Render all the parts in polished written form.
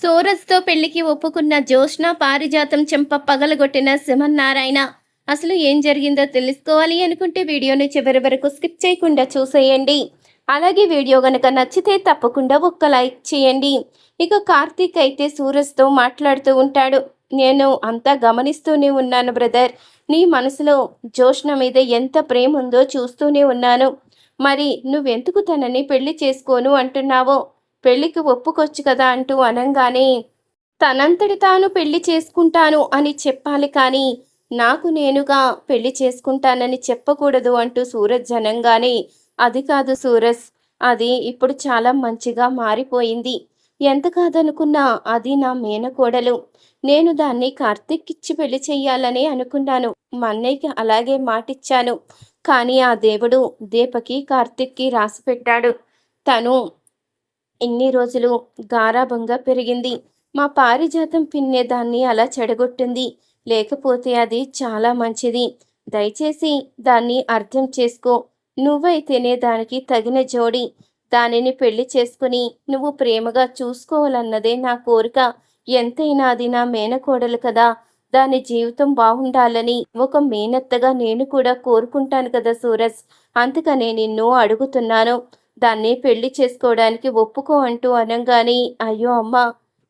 సూరజ్‌తో పెళ్లికి ఒప్పుకున్న జ్యోత్స్న పారిజాతం చెంప పగలగొట్టిన సింహన్నారాయణ. అసలు ఏం జరిగిందో తెలుసుకోవాలి అనుకుంటే వీడియోని చివరి వరకు స్కిప్ చేయకుండా చూసేయండి. అలాగే వీడియో గనక నచ్చితే తప్పకుండా ఒక్క లైక్ చేయండి. ఇక కార్తీక్ అయితే సూరజ్‌తో మాట్లాడుతూ ఉంటాడు. నేను అంతా గమనిస్తూనే ఉన్నాను బ్రదర్. నీ మనసులో జ్యోత్స్న మీద ఎంత ప్రేమ ఉందో చూస్తూనే ఉన్నాను. మరి నువ్వెందుకు తనని పెళ్లి చేసుకోను అంటున్నావో? పెళ్లికి ఒప్పుకోవచ్చు కదా అంటూ అనంగానే, తనంతట తాను పెళ్లి చేసుకుంటాను అని చెప్పాలి కానీ, నాకు నేనుగా పెళ్లి చేసుకుంటానని చెప్పకూడదు అంటూ సూరజ్ అనంగానే, అది కాదు సూరజ్, అది ఇప్పుడు చాలా మంచిగా మారిపోయింది. ఎంత కాదనుకున్నా అది నా మేనకోడలు. నేను దాన్ని కార్తీక్‌కిచ్చి పెళ్లి చెయ్యాలనే అనుకున్నాను. మా అన్నయ్యకి అలాగే మాటిచ్చాను. కానీ ఆ దేవుడు దీపకి, కార్తీక్‌కి రాసిపెట్టాడు. తను ఇన్ని రోజులు గారాబంగా పెరిగింది. మా పారిజాతం పిన్నే దాన్ని అలా చెడగొట్టింది. లేకపోతే అది చాలా మంచిది. దయచేసి దాన్ని అర్థం చేసుకో. నువ్వైతేనే దానికి తగిన జోడి. దానిని పెళ్లి చేసుకుని నువ్వు ప్రేమగా చూసుకోవాలన్నదే నా కోరిక. ఎంతైనా అది నా మేనకోడలు కదా! దాని జీవితం బావుండాలని ఒక మేనత్తగా నేను కూడా కోరుకుంటాను కదా సూరజ్! అందుకనే నిన్ను అడుగుతున్నాను. దాన్ని పెళ్లి చేసుకోవడానికి ఒప్పుకో అంటూ అనంగానే, అయ్యో అమ్మా!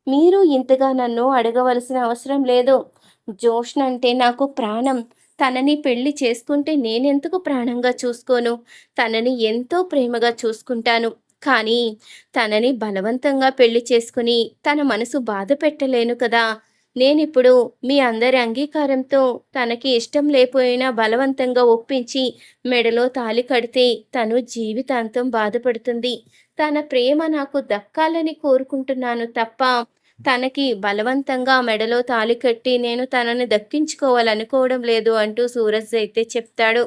మీరు ఇంతగా నన్ను అడగవలసిన అవసరం లేదు. జ్యోష్న అంటే నాకు ప్రాణం. తనని పెళ్లి చేసుకుంటే నేనెందుకు ప్రాణంగా చూసుకోను? తనని ఎంతో ప్రేమగా చూసుకుంటాను. కానీ తనని బలవంతంగా పెళ్లి చేసుకుని తన మనసు బాధ పెట్టలేను కదా! నేనిప్పుడు మీ అందరి అంగీకారంతో తనకి ఇష్టం లేకపోయినా బలవంతంగా ఒప్పించి మెడలో తాళి కడితే తను జీవితాంతం బాధపడుతుంది. తన ప్రేమ నాకు దక్కాలని కోరుకుంటున్నాను తప్ప, తనకి బలవంతంగా మెడలో తాళి కట్టి నేను తనని దక్కించుకోవాలనుకోవడం లేదు అంటూ సూరజ్ అయితే చెప్తాడు.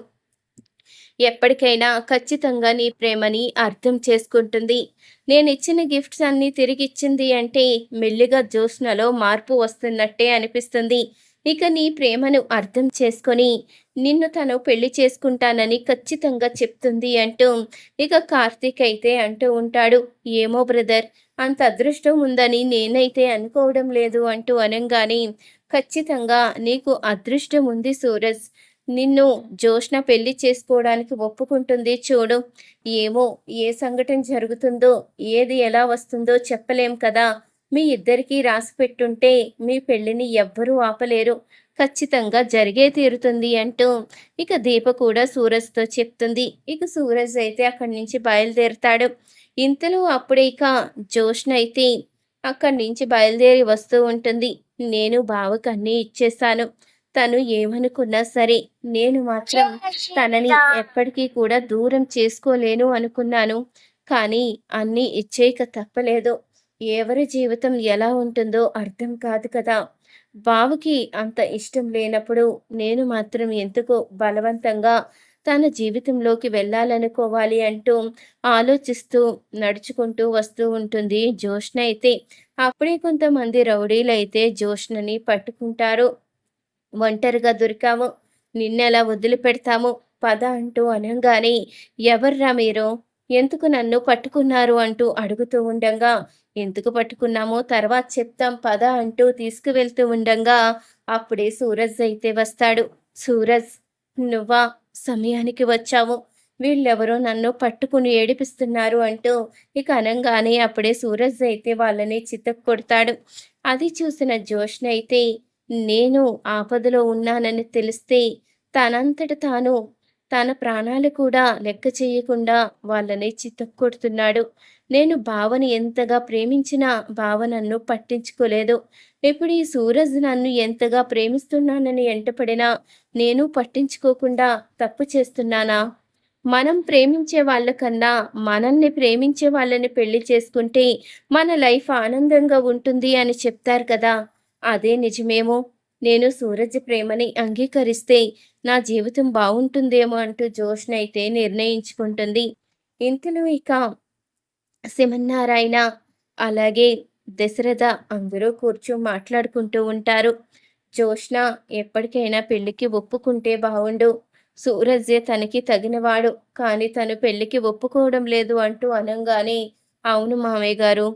ఎప్పటికైనా ఖచ్చితంగా నీ ప్రేమని అర్థం చేసుకుంటుంది. నేనిచ్చిన గిఫ్ట్స్ అన్నీ తిరిగిచ్చింది అంటే మెల్లిగా జ్యోత్స్నలో మార్పు వస్తున్నట్టే అనిపిస్తుంది. ఇక నీ ప్రేమను అర్థం చేసుకొని నిన్ను తను పెళ్లి చేసుకుంటానని ఖచ్చితంగా చెప్తుంది అంటూ ఇక కార్తీక్ అయితే అంటూ ఉంటాడు. ఏమో బ్రదర్, అంత అదృష్టం ఉందని నేనైతే అనుకోవడం లేదు అంటూ అనంగానే, ఖచ్చితంగా నీకు అదృష్టం ఉంది సూరజ్. నిన్ను జ్యోష్న పెళ్లి చేసుకోవడానికి ఒప్పుకుంటుంది చూడు. ఏమో ఏ సంఘటన జరుగుతుందో, ఏది ఎలా వస్తుందో చెప్పలేం కదా! మీ ఇద్దరికీ రాసిపెట్టుంటే మీ పెళ్ళిని ఎవ్వరూ ఆపలేరు. ఖచ్చితంగా జరిగే తీరుతుంది అంటూ ఇక దీప కూడా సూరజ్‌తో చెప్తుంది. ఇక సూరజ్ అయితే అక్కడి నుంచి బయలుదేరతాడు. ఇంతలో అప్పుడే ఇక జ్యోష్న అయితే అక్కడి నుంచి బయలుదేరి వస్తూ ఉంటుంది. నేను బావకి అన్నీ ఇచ్చేశాను. తను ఏమనుకున్నా సరే, నేను మాత్రం తనని ఎప్పటికీ కూడా దూరం చేసుకోలేను అనుకున్నాను. కానీ అన్నీ ఇచ్చేయక తప్పలేదు. ఎవరి జీవితం ఎలా ఉంటుందో అర్థం కాదు కదా! బావకి అంత ఇష్టం లేనప్పుడు నేను మాత్రం ఎందుకు బలవంతంగా తన జీవితంలోకి వెళ్ళాలనుకోవాలి అంటూ ఆలోచిస్తూ, నడుచుకుంటూ వస్తూ ఉంటుంది జ్యోష్న అయితే. అప్పుడే కొంతమంది రౌడీలైతే జ్యోష్నని పట్టుకుంటారు. ఒంటరిగా దొరికాము. నిన్నెలా వదిలిపెడతాము పద అంటూ అనంగానే, ఎవర్రా మీరు? ఎందుకు నన్ను పట్టుకున్నారు అంటూ అడుగుతూ ఉండంగా, ఎందుకు పట్టుకున్నామో తర్వాత చెప్తాం పద అంటూ తీసుకువెళ్తూ ఉండంగా, అప్పుడే సూరజ్ అయితే వస్తాడు. సూరజ్, నువ్వా? సమయానికి వచ్చావు. వీళ్ళెవరో నన్ను పట్టుకుని ఏడిపిస్తున్నారు అంటూ ఇక అనంగానే అప్పుడే సూరజ్ అయితే వాళ్ళని చితక్కొడతాడు. అది చూసిన జ్యోష్న అయితే, నేను ఆపదలో ఉన్నానని తెలిస్తే తనంతట తాను తన ప్రాణాలు కూడా లెక్క చేయకుండా వాళ్ళని చితక్కొడుతున్నాడు. నేను బావని ఎంతగా ప్రేమించినా బావ నన్ను పట్టించుకోలేదు. ఇప్పుడు ఈ సూరజ్ నన్ను ఎంతగా ప్రేమిస్తున్నానని ఎంటపడినా నేను పట్టించుకోకుండా తప్పు చేస్తున్నానా? మనం ప్రేమించే వాళ్ళకన్నా మనల్ని ప్రేమించే వాళ్ళని పెళ్లి చేసుకుంటే మన లైఫ్ ఆనందంగా ఉంటుంది అని చెప్తారు కదా! అదే నిజమేమో! నేను సూరజ్ ప్రేమని అంగీకరిస్తే నా జీవితం బావుంటుందేమో అంటూ జ్యోష్న అయితే నిర్ణయించుకుంటుంది. ఇంతలో ఇక శివన్నారాయణ, అలాగే దశరథ అందరూ మాట్లాడుకుంటూ ఉంటారు. జ్యోష్న ఎప్పటికైనా పెళ్లికి ఒప్పుకుంటే బావుండు. సూరజే తనకి తగినవాడు. కానీ తను పెళ్లికి ఒప్పుకోవడం లేదు అంటూ అనంగానే, అవును మామయ్య గారు.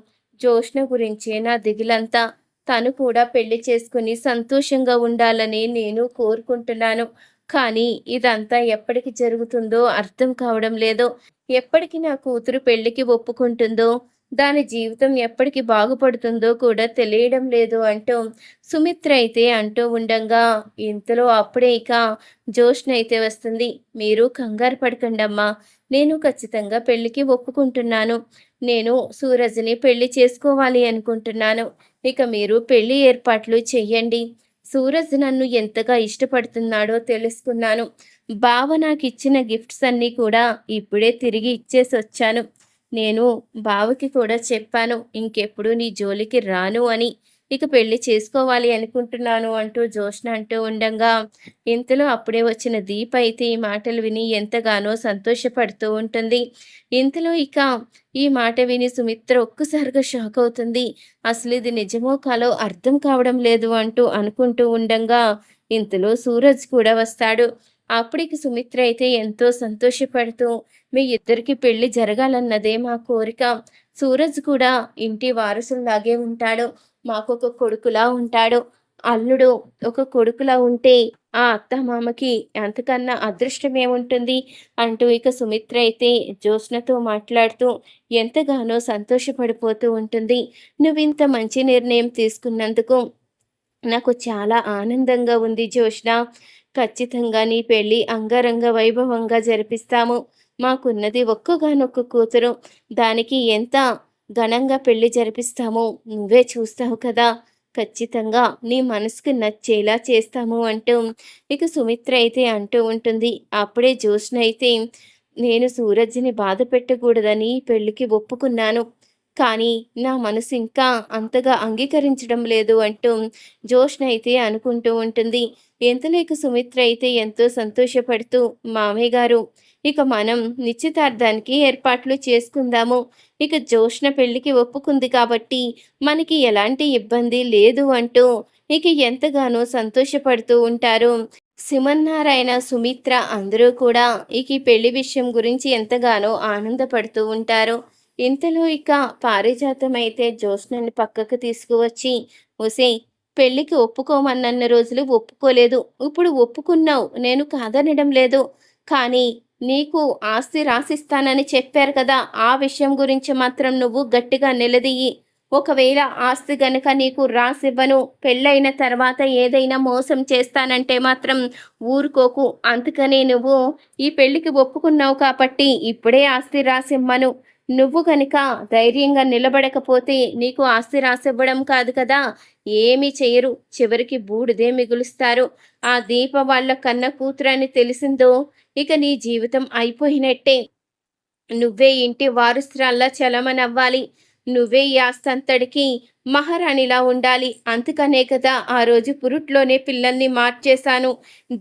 జోష్న గురించే నా దిగులంతా. తను కూడా పెళ్లి చేసుకుని సంతోషంగా ఉండాలని నేను కోరుకుంటున్నాను. కానీ ఇదంతా ఎప్పటికి జరుగుతుందో అర్థం కావడం లేదు. ఎప్పటికి నా కూతురు పెళ్లికి ఒప్పుకుంటుందో, దాని జీవితం ఎప్పటికి బాగుపడుతుందో కూడా తెలియడం లేదు అంటూ సుమిత్ర అయితే అంటూ ఉండంగా, ఇంతలో అప్పుడే ఇక జోష్న అయితే వస్తుంది. మీరు కంగారు పడకండమ్మా. నేను ఖచ్చితంగా పెళ్లికి ఒప్పుకుంటున్నాను. నేను సూరజ్‌ని పెళ్లి చేసుకోవాలి అనుకుంటున్నాను. ఇక మీరు పెళ్లి ఏర్పాట్లు చెయ్యండి. సూరజ్ నన్ను ఎంతగా ఇష్టపడుతున్నాడో తెలుసుకున్నాను. బావ నాకిచ్చిన గిఫ్ట్స్ అన్నీ కూడా ఇప్పుడే తిరిగి ఇచ్చేసొచ్చాను. నేను బావకి కూడా చెప్పాను. ఇంకెప్పుడు నీ జోలికి రాను అని. ఇక పెళ్లి చేసుకోవాలి అనుకుంటున్నాను అంటూ జోష్న అంటూ ఉండంగా, ఇంతలో అప్పుడే వచ్చిన దీప అయితే ఈ మాటలు విని ఎంతగానో సంతోషపడుతూ ఉంటుంది. ఇంతలో ఇక ఈ మాట విని సుమిత్ర ఒక్కసారిగా షాక్ అవుతుంది. అసలు ఇది నిజమో కాలో అర్థం కావడం లేదు అంటూ అనుకుంటూ ఉండంగా, ఇంతలో సూరజ్ కూడా వస్తాడు. అప్పటికి సుమిత్ర అయితే ఎంతో సంతోషపడుతూ, మీ ఇద్దరికి పెళ్లి జరగాలన్నదే మా కోరిక. సూరజ్ కూడా ఇంటి వారసుల్లాగే ఉంటాడు. మాకొక కొడుకులా ఉంటాడు. అల్లుడు ఒక కొడుకులా ఉంటే ఆ అత్తమామకి అంతకన్నా అదృష్టం ఏముంటుంది అంటూ ఇక సుమిత్ర అయితే జ్యోత్స్నతో మాట్లాడుతూ ఎంతగానో సంతోషపడిపోతూ ఉంటుంది. నువ్వింత మంచి నిర్ణయం తీసుకున్నందుకు నాకు చాలా ఆనందంగా ఉంది జ్యోత్స్న. ఖచ్చితంగా నీ పెళ్లి అంగరంగ వైభవంగా జరిపిస్తాము. మాకున్నది ఒక్కగానొక్క కూతురు. దానికి ఎంత ఘనంగా పెళ్లి జరిపిస్తామో నువ్వే చూస్తావు కదా! ఖచ్చితంగా నీ మనసుకు నచ్చేలా చేస్తాము అంటూ ఇక సుమిత్ర అయితే అంటూ ఉంటుంది. అప్పుడే జ్యోత్స్న అయితే నేను సూరజ్‌ని బాధ పెట్టకూడదని పెళ్లికి ఒప్పుకున్నాను. కానీ నా మనసు ఇంకా అంతగా అంగీకరించడం లేదు అంటూ జ్యోత్స్న అయితే అనుకుంటూ ఉంటుంది. ఇంతలో ఇక సుమిత్ర అయితే ఎంతో సంతోషపడుతూ, మామయ్య గారు ఇక మనం నిశ్చితార్థానికి ఏర్పాట్లు చేసుకుందాము. ఇక జ్యోత్స్న పెళ్లికి ఒప్పుకుంది కాబట్టి మనకి ఎలాంటి ఇబ్బంది లేదు అంటూ ఇక ఎంతగానో సంతోషపడుతూ ఉంటారు. సుమన్నారాయణ, సుమిత్ర అందరూ కూడా ఇక ఈ పెళ్లి విషయం గురించి ఎంతగానో ఆనందపడుతూ ఉంటారు. ఇంతలో ఇక పారిజాతం అయితే జ్యోత్స్నని పక్కకు తీసుకువచ్చి, ఒసేయ్, పెళ్ళికి ఒప్పుకోమన్నన్ని రోజులు ఒప్పుకోలేదు. ఇప్పుడు ఒప్పుకున్నావు. నేను కాదనడం లేదు. కానీ నీకు ఆస్తి రాసిస్తానని చెప్పారు కదా! ఆ విషయం గురించి మాత్రం నువ్వు గట్టిగా నిలదీయి. ఒకవేళ ఆస్తి గనక నీకు రాసివ్వను, పెళ్ళైన తర్వాత ఏదైనా మోసం చేస్తానంటే మాత్రం ఊరుకోకు. అందుకని నువ్వు ఈ పెళ్ళికి ఒప్పుకున్నావు కాబట్టి ఇప్పుడే ఆస్తి రాసిమ్మను. నువ్వు గనుక ధైర్యంగా నిలబడకపోతే నీకు ఆస్తి రాసివ్వడం కాదు కదా! ఏమీ చెయ్యరు. చివరికి బూడిదే మిగులుస్తారు. ఆ దీప వాళ్ళ కన్న కూతురని తెలిసిందో ఇక నీ జీవితం అయిపోయినట్టే. నువ్వే ఇంటి వారసురాల్లా చలమనవ్వాలి. నువ్వే ఈ ఆస్తంతటికి మహారాణిలా ఉండాలి. అందుకనే కదా ఆ రోజు పురుట్లోనే పిల్లల్ని మార్చేశాను.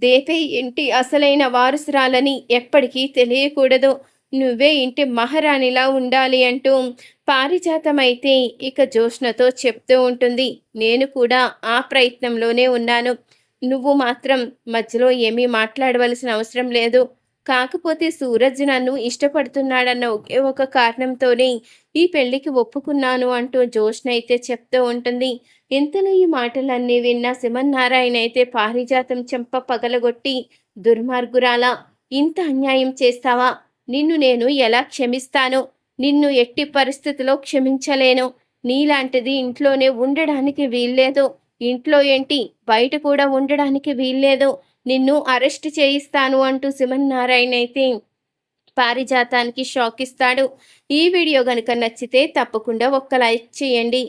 దేపే ఇంటి అసలైన వారసురాలని ఎప్పటికీ తెలియకూడదు. నువ్వే ఇంటి మహారాణిలా ఉండాలి అంటూ పారిజాతమైతే ఇక జ్యోత్స్నతో చెప్తూ ఉంటుంది. నేను కూడా ఆ ప్రయత్నంలోనే ఉన్నాను. నువ్వు మాత్రం మధ్యలో ఏమీ మాట్లాడవలసిన అవసరం లేదు. కాకపోతే సూరజ్ నన్ను ఇష్టపడుతున్నాడన్న ఒకే ఒక కారణంతోనే ఈ పెళ్లికి ఒప్పుకున్నాను అంటూ జ్యోత్స్న అయితే చెప్తూ ఉంటుంది. ఇంతలో ఈ మాటలన్నీ విన్న సింహనారాయణ అయితే పారిజాతం చెంప పగలగొట్టి, దుర్మార్గురాలా, ఇంత అన్యాయం చేస్తావా? నిన్ను నేను ఎలా క్షమిస్తాను? నిన్ను ఎట్టి పరిస్థితిలో క్షమించలేను. నీలాంటిది ఇంట్లోనే ఉండడానికి వీల్లేదు. ఇంట్లో ఏంటి, బయట కూడా ఉండడానికి వీల్లేదు. నిన్ను అరెస్ట్ చేయిస్తాను అంటూ సింహనారాయణ అయితే పారిజాతానికి షాక్ ఇస్తాడు. ఈ వీడియో గనుక నచ్చితే తప్పకుండా ఒక్క లైక్ చేయండి.